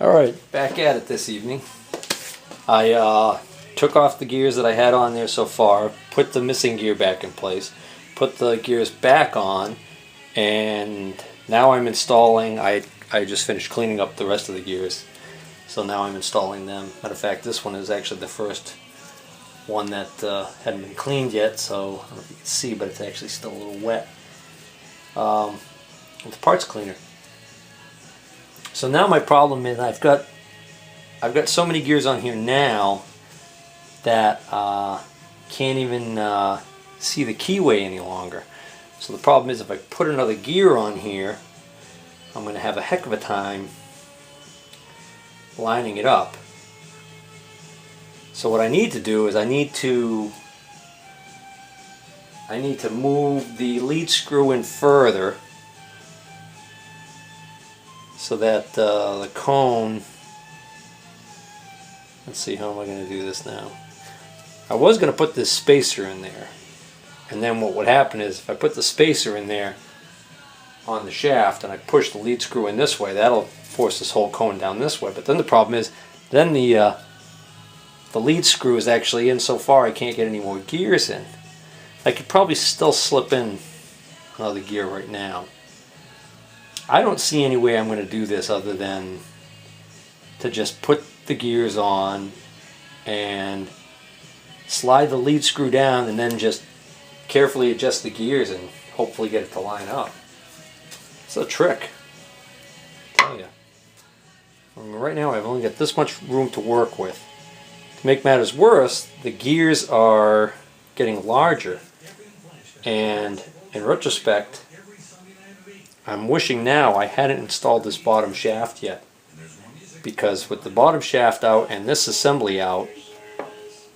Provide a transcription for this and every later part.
Alright, back at it this evening. I took off the gears that I had on there so far, put the missing gear back in place, put the gears back on, and now I'm installing, I just finished cleaning up the rest of the gears, so now I'm installing them. Matter of fact, this one is actually the first one that hadn't been cleaned yet, so I don't know if you can see, but it's actually still a little wet. It's a parts cleaner. So now my problem is I've got so many gears on here now that can't even see the keyway any longer. So the problem is if I put another gear on here, I'm going to have a heck of a time lining it up. So what I need to do is I need to move the lead screw in further so that the cone, let's see, how am I going to do this now? I was going to put this spacer in there, and then what would happen is if I put the spacer in there on the shaft and I push the lead screw in this way, that'll force this whole cone down this way. But then the problem is then the lead screw is actually in so far I can't get any more gears in. I could probably still slip in another gear right now. I don't see any way I'm going to do this other than to just put the gears on and slide the lead screw down and then just carefully adjust the gears and hopefully get it to line up. It's a trick, I tell you. Right now I've only got this much room to work with. To make matters worse, the gears are getting larger, and in retrospect I'm wishing now I hadn't installed this bottom shaft yet, because with the bottom shaft out and this assembly out,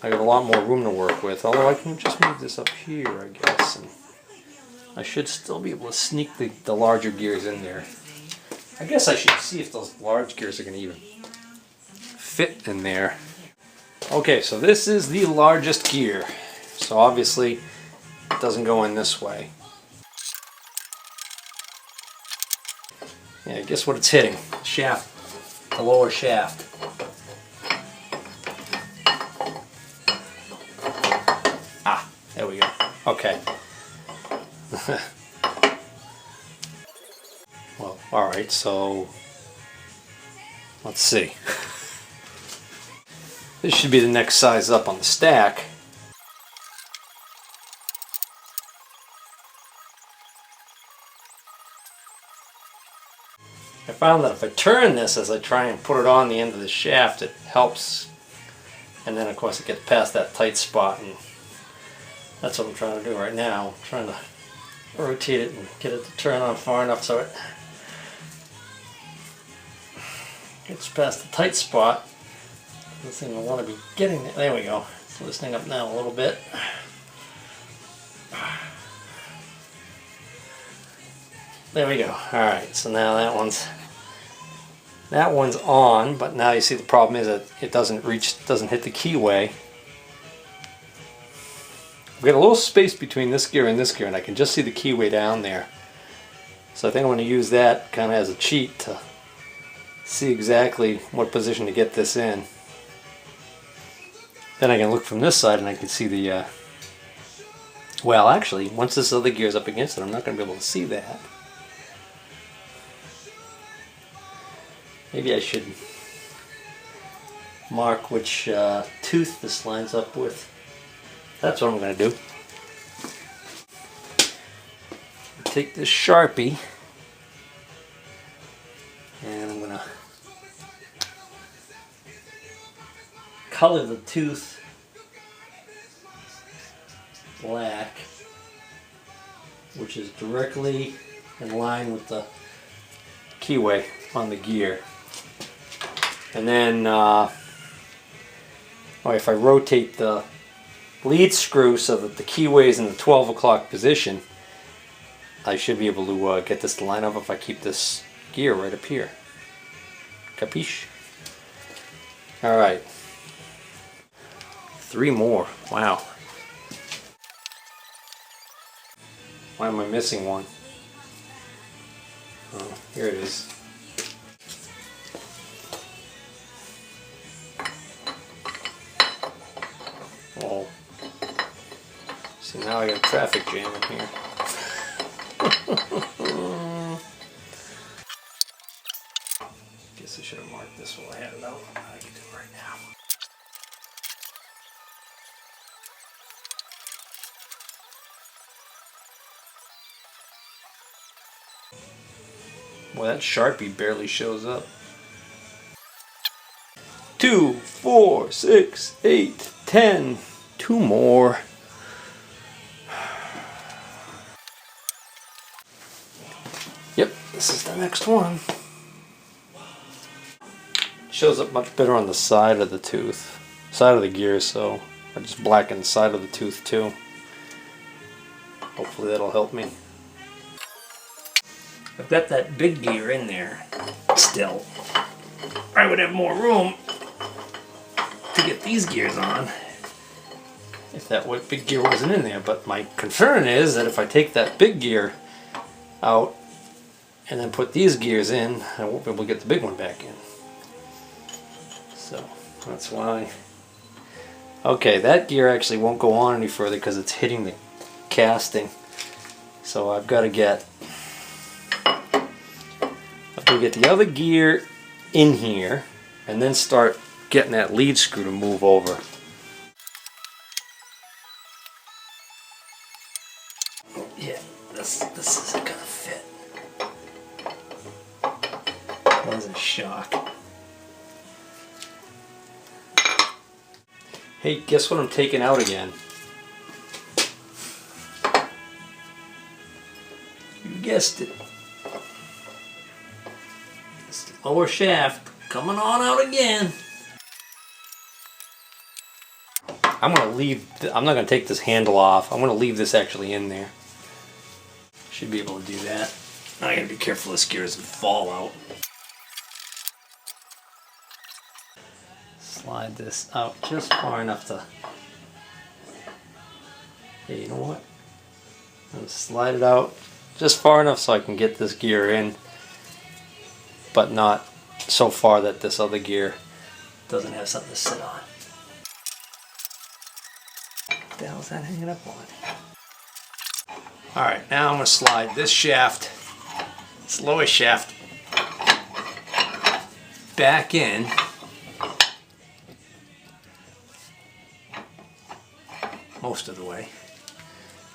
I got a lot more room to work with. Although I can just move this up here, I guess, and I should still be able to sneak the larger gears in there. I guess I should see if those large gears are going to even fit in there. Okay, so this is the largest gear, so obviously it doesn't go in this way. Yeah, guess what it's hitting? Shaft, the lower shaft. Ah, there we go. Okay. Well, alright, so let's see. This should be the next size up on the stack. I found that if I turn this as I try and put it on the end of the shaft, it helps. And then of course it gets past that tight spot, and that's what I'm trying to do right now. I'm trying to rotate it and get it to turn on far enough so it gets past the tight spot. This thing I want to be getting there. There we go. It's loosening up now a little bit. There we go. Alright, so now that one's on, but now you see the problem is that it doesn't hit the keyway. We got a little space between this gear and this gear, and I can just see the keyway down there. So I think I'm going to use that kind of as a cheat to see exactly what position to get this in. Then I can look from this side and I can see the, well actually, once this other gear is up against it, I'm not going to be able to see that. Maybe I should mark which tooth this lines up with. That's what I'm going to do. Take this Sharpie and I'm going to color the tooth black, which is directly in line with the keyway on the gear. And then if I rotate the lead screw so that the keyway is in the 12 o'clock position, I should be able to get this to line up if I keep this gear right up here. Capiche? Alright. 3 more. Wow. Why am I missing one? Oh, here it is. I got a traffic jam in here. Guess I should have marked this while I had it out. I can do it right now. Well, that Sharpie barely shows up. 2, 4, 6, 8, 10. 2 more. Yep, this is the next one. Shows up much better on the side of the tooth, side of the gear, so I just blacken the side of the tooth too. Hopefully that'll help me. I've got that big gear in there still. I would have more room to get these gears on if that big gear wasn't in there, but my concern is that if I take that big gear out and then put these gears in, I won't be able to get the big one back in. So that's why. Okay, that gear actually won't go on any further because it's hitting the casting. So I've got to get the other gear in here and then start getting that lead screw to move over. Yeah, this isn't gonna fit. That was a shock. Hey, guess what I'm taking out again? You guessed it. This lower shaft coming on out again. I'm not gonna take this handle off. I'm gonna leave this actually in there. Should be able to do that. I gotta be careful this gear doesn't fall out. Slide this out just far enough to. Hey, you know what? I'm gonna slide it out just far enough so I can get this gear in, but not so far that this other gear doesn't have something to sit on. What the hell is that hanging up on? Alright, now I'm going to slide this shaft, this lowest shaft, back in. Most of the way,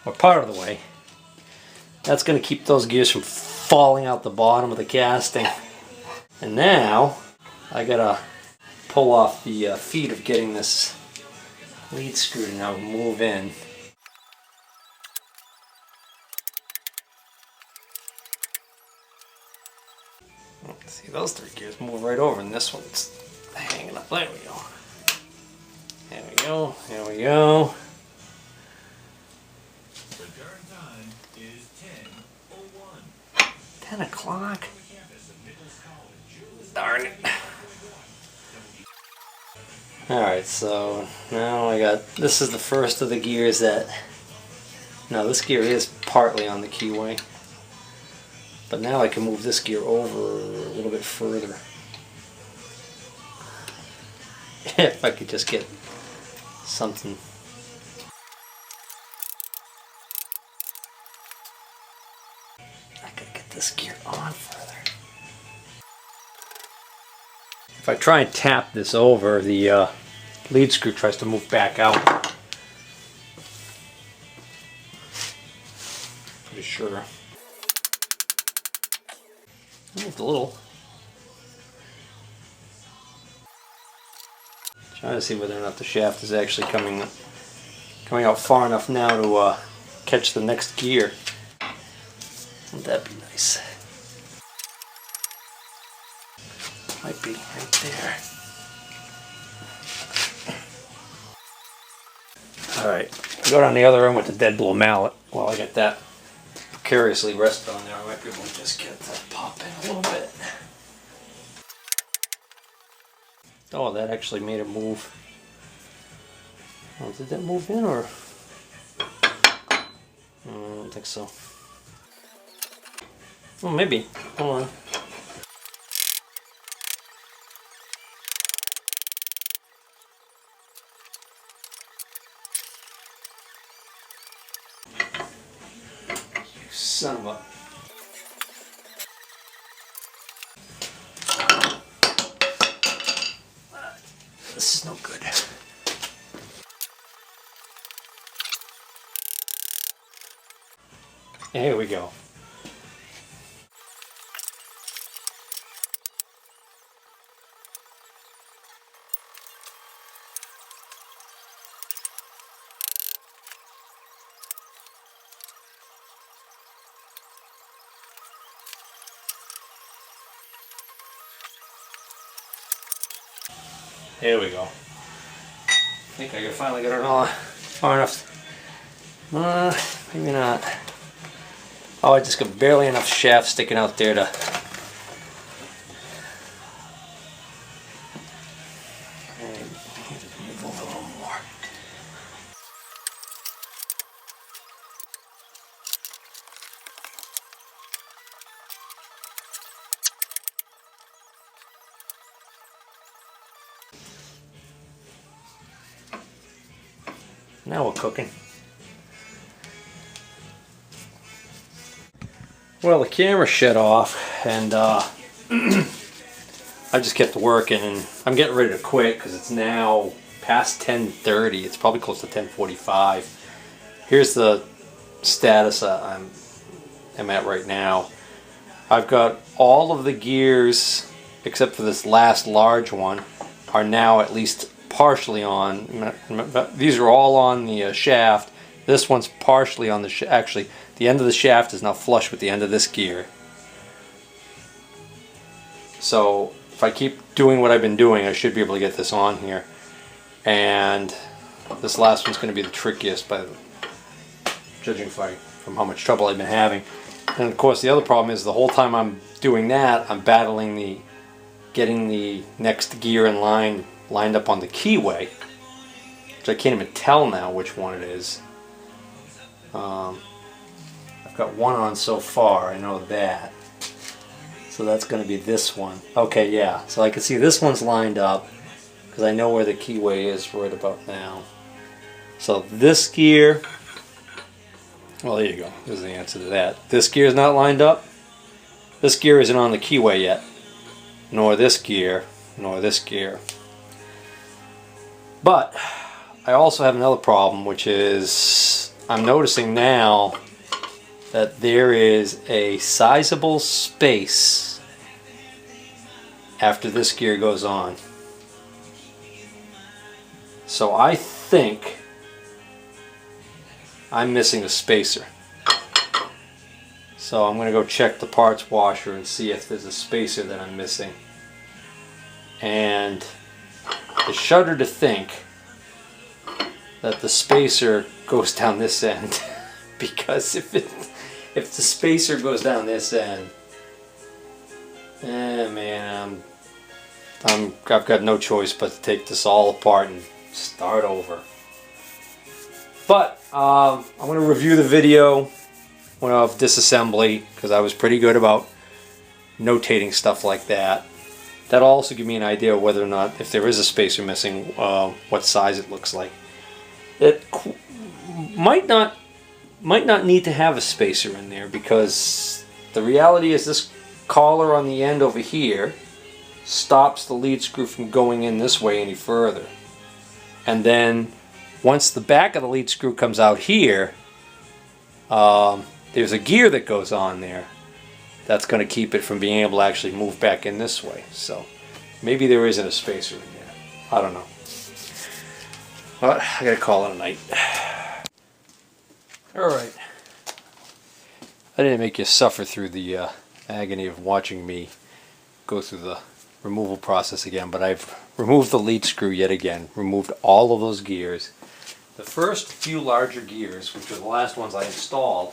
or part of the way. That's going to keep those gears from falling out the bottom of the casting. And now I gotta pull off the feet of getting this lead screw to now move in. See, those 3 gears move right over, and this one's hanging up. There we go. There we go. There we go. 10 o'clock? Darn it. Alright, so now this is the first of the gears that, no, this gear is partly on the keyway. But now I can move this gear over a little bit further. If I could just get something. I gotta get this gear on further. If I try and tap this over, the lead screw tries to move back out. Pretty sure. Moved a little. Trying to see whether or not the shaft is actually coming out far enough now to catch the next gear. Wouldn't that be nice? Might be right there. Alright, go down the other end with the dead blow mallet. While I get that precariously rested on there, I might be able to just get that pop in a little bit. Oh, that actually made it move. Oh, did that move in or? I don't think so. Well, maybe. Hold on. Son of a... This is no good. Here we go. There we go. I think I finally got it all far enough. Maybe not. Oh, I just got barely enough shaft sticking out there to... Move over a little more. Now we're cooking. Well, the camera shut off, and I just kept working, and I'm getting ready to quit because it's now past 10:30. It's probably close to 10:45. Here's the status I'm at right now. I've got all of the gears, except for this last large one, are now at least partially on. These are all on the shaft. This one's partially on the actually the end of the shaft is now flush with the end of this gear. So if I keep doing what I've been doing, I should be able to get this on here. And this last one's going to be the trickiest, by judging from how much trouble I've been having. And of course the other problem is the whole time I'm doing that, I'm battling getting the next gear in line lined up on the keyway, which I can't even tell now which one it is. I've got one on so far, I know that. So that's going to be this one. Okay, yeah, so I can see this one's lined up because I know where the keyway is right about now. So this gear, well, there you go, there's the answer to that. This gear is not lined up. This gear isn't on the keyway yet, nor this gear, nor this gear. But I also have another problem, which is I'm noticing now that there is a sizable space after this gear goes on. So I think I'm missing a spacer. So I'm going to go check the parts washer and see if there's a spacer that I'm missing. And I shudder to think that the spacer goes down this end. Because if the spacer goes down this end, man, I've got no choice but to take this all apart and start over. But I'm going to review the video of disassembly because I was pretty good about notating stuff like that. That'll also give me an idea of whether or not, if there is a spacer missing, what size it looks like. It might not need to have a spacer in there because the reality is this collar on the end over here stops the lead screw from going in this way any further. And then once the back of the lead screw comes out here, there's a gear that goes on there that's going to keep it from being able to actually move back in this way. So maybe there isn't a spacer in there. I don't know. But I gotta call it a night. Alright. I didn't make you suffer through the agony of watching me go through the removal process again, but I've removed the lead screw yet again, removed all of those gears. The first few larger gears, which are the last ones I installed,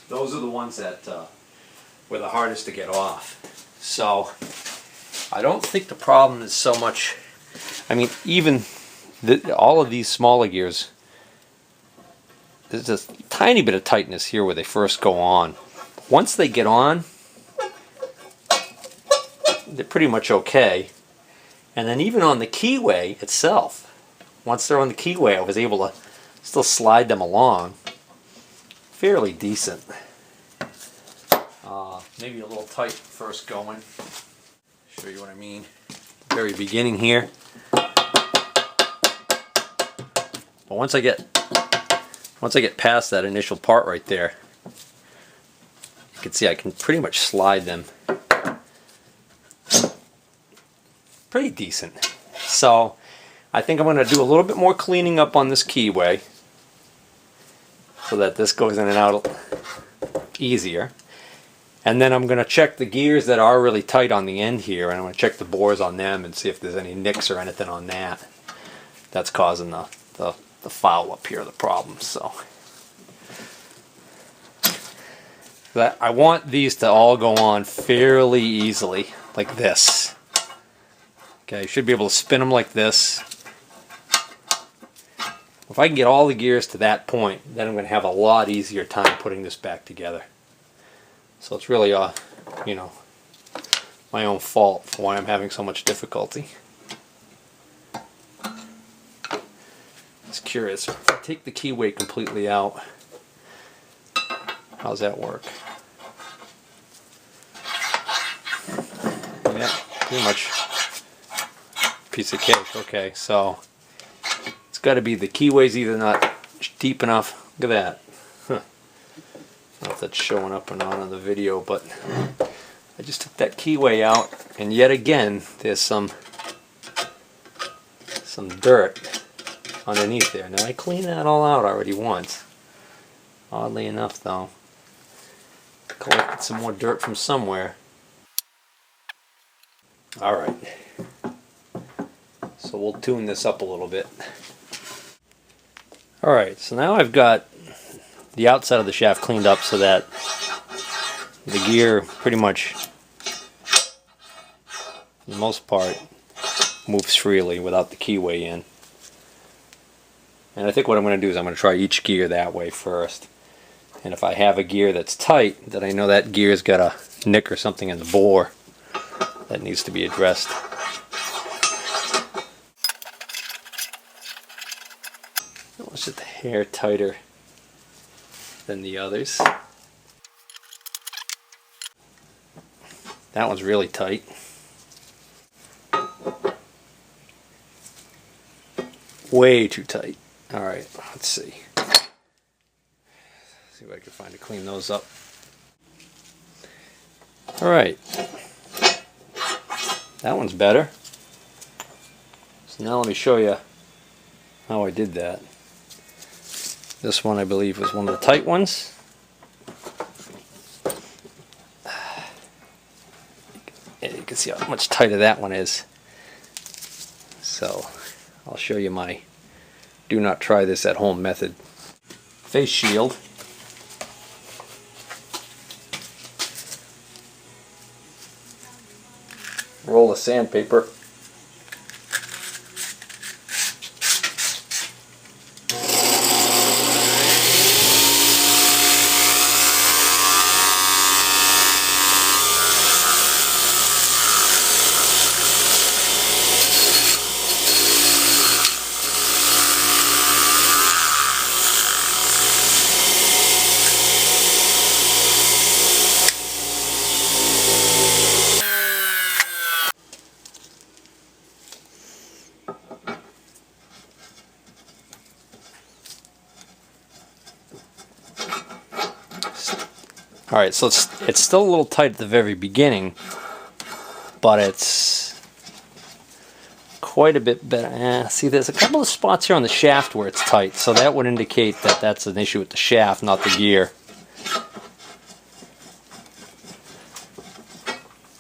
those are the ones that were the hardest to get off. So I don't think the problem is so much, I mean, even all of these smaller gears, there's a tiny bit of tightness here where they first go on. Once they get on, they're pretty much okay. And then even on the keyway itself, once they're on the keyway, I was able to still slide them along fairly decent. Maybe a little tight first going. Show you what I mean. Very beginning here. But once I get past that initial part right there, you can see I can pretty much slide them pretty decent. So I think I'm going to do a little bit more cleaning up on this keyway so that this goes in and out easier. And then I'm going to check the gears that are really tight on the end here, and I'm going to check the bores on them and see if there's any nicks or anything on that that's causing the foul up here, the problem. So that I want these to all go on fairly easily, like this. Okay, you should be able to spin them like this. If I can get all the gears to that point, then I'm going to have a lot easier time putting this back together. So it's really, you know, my own fault for why I'm having so much difficulty. Just curious, if I take the keyway completely out, how's that work? Yeah, pretty much piece of cake. Okay, so it's got to be the keyway's either not deep enough. Look at that. Huh. I don't know if that's showing up or not on the video, but I just took that keyway out, and yet again there's some dirt underneath there. Now I cleaned that all out already once. Oddly enough, though, collected some more dirt from somewhere. All right. So we'll tune this up a little bit. Alright, so now I've got the outside of the shaft cleaned up so that the gear pretty much, for the most part, moves freely without the keyway in. And I think what I'm going to do is I'm going to try each gear that way first. And if I have a gear that's tight, then I know that gear's got a nick or something in the bore that needs to be addressed. It's just a hair tighter than the others. That one's really tight. Way too tight. Alright, let's see. See if I can find to clean those up. Alright. That one's better. So now let me show you how I did that. This one, I believe, was one of the tight ones. And you can see how much tighter that one is. So, I'll show you my do not try this at home method. Face shield. Roll of sandpaper. Alright, so it's still a little tight at the very beginning, but it's quite a bit better. See, there's a couple of spots here on the shaft where it's tight, so that would indicate that that's an issue with the shaft, not the gear.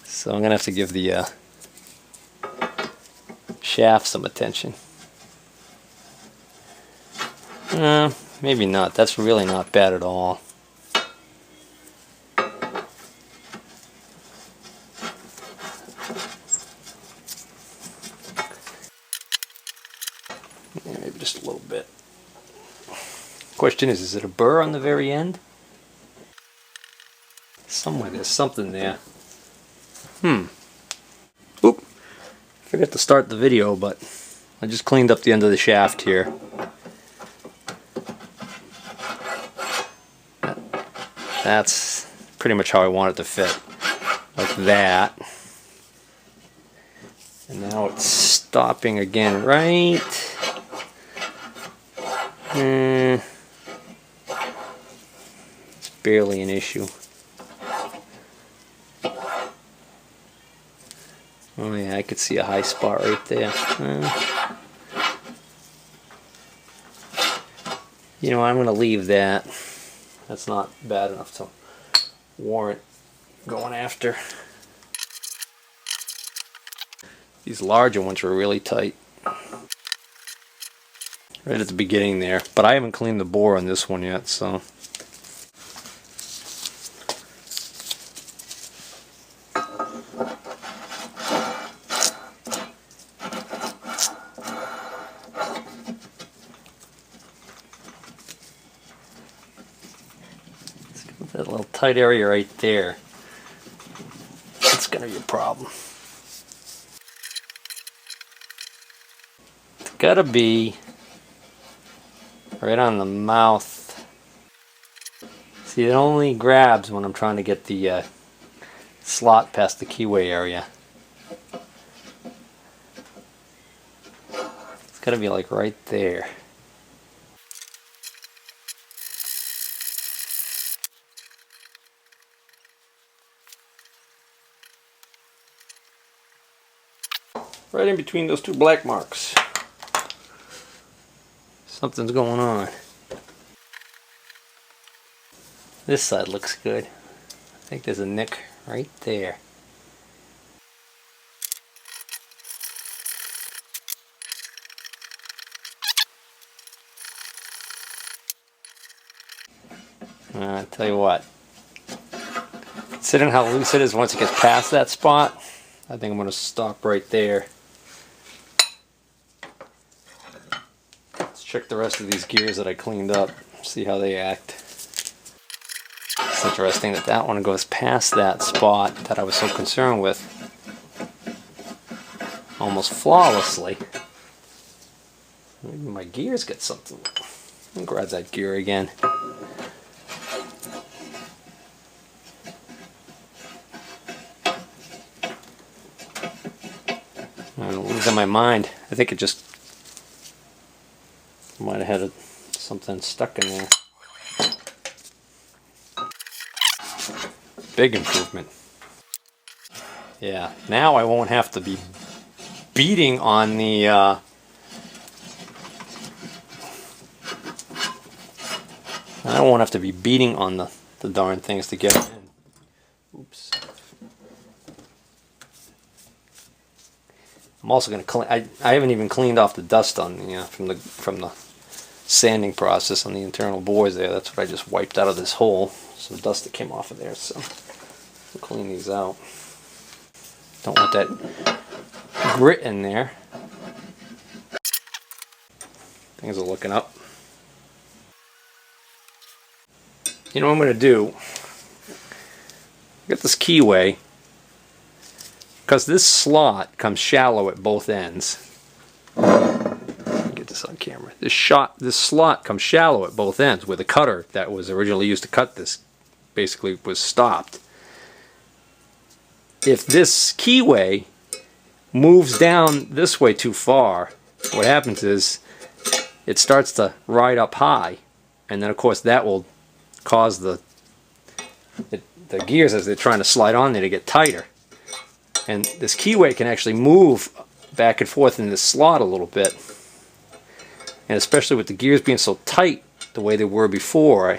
So I'm going to have to give the shaft some attention. Maybe not. That's really not bad at all. Yeah, maybe just a little bit. Question is it a burr on the very end? Somewhere there's something there. Oop. Forgot to start the video, but I just cleaned up the end of the shaft here. That's pretty much how I want it to fit, like that. And now it's stopping again, right? It's barely an issue. Oh yeah, I could see a high spot right there. You know, I'm going to leave that. That's not bad enough to warrant going after. These larger ones were really tight. Right at the beginning there. But I haven't cleaned the bore on this one yet, so. That little tight area right there. That's going to be a problem. It's got to be right on the mouth. See, it only grabs when I'm trying to get the slot past the keyway area. It's got to be like right there. Right in between those two black marks. Something's going on. This side looks good. I think there's a nick right there. I tell you what. Considering how loose it is once it gets past that spot, I think I'm going to stop right there. Let's check the rest of these gears that I cleaned up, see how they act. It's interesting that that one goes past that spot that I was so concerned with almost flawlessly. Maybe my gears get something. I'll grab that gear again. I'm losing my mind. I think it just might have had something stuck in there. Big improvement. Yeah, now I won't have to be beating on the I won't have to be beating on the darn things to get it in. Oops. I'm also going to clean. I haven't even cleaned off the dust on the from the sanding process on the internal bores there. That's what I just wiped out of this hole. Some dust that came off of there. So I'll clean these out. Don't want that grit in there. Things are looking up. You know what I'm going to do? Get this keyway. Because this slot comes shallow at both ends. Get this on camera. This slot comes shallow at both ends, where the cutter that was originally used to cut this basically was stopped. If this keyway moves down this way too far, what happens is it starts to ride up high, and then of course that will cause the gears, as they're trying to slide on there, to get tighter. And this keyway can actually move back and forth in this slot a little bit. And especially with the gears being so tight the way they were before, I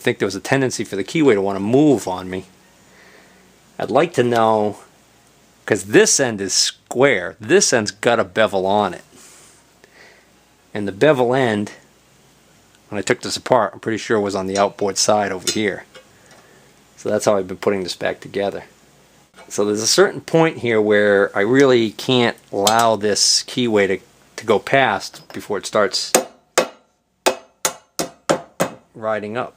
think there was a tendency for the keyway to want to move on me. I'd like to know, because this end is square, this end's got a bevel on it. And the bevel end, when I took this apart, I'm pretty sure was on the outboard side over here. So that's how I've been putting this back together. So there's a certain point here where I really can't allow this keyway to go past before it starts riding up.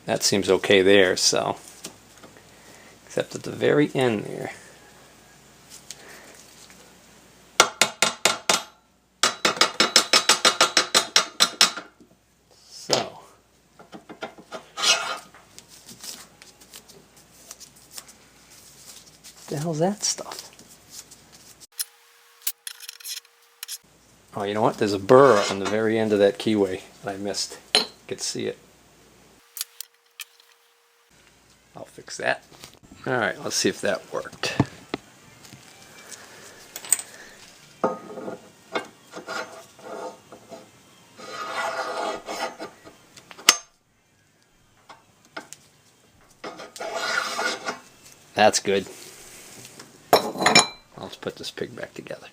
That seems okay there, so except at the very end there. The hell's that stuff? Oh, you know what? There's a burr on the very end of that keyway that I missed. You could see it. I'll fix that. Alright, let's see if that worked. That's good. I'll just put this pig back together.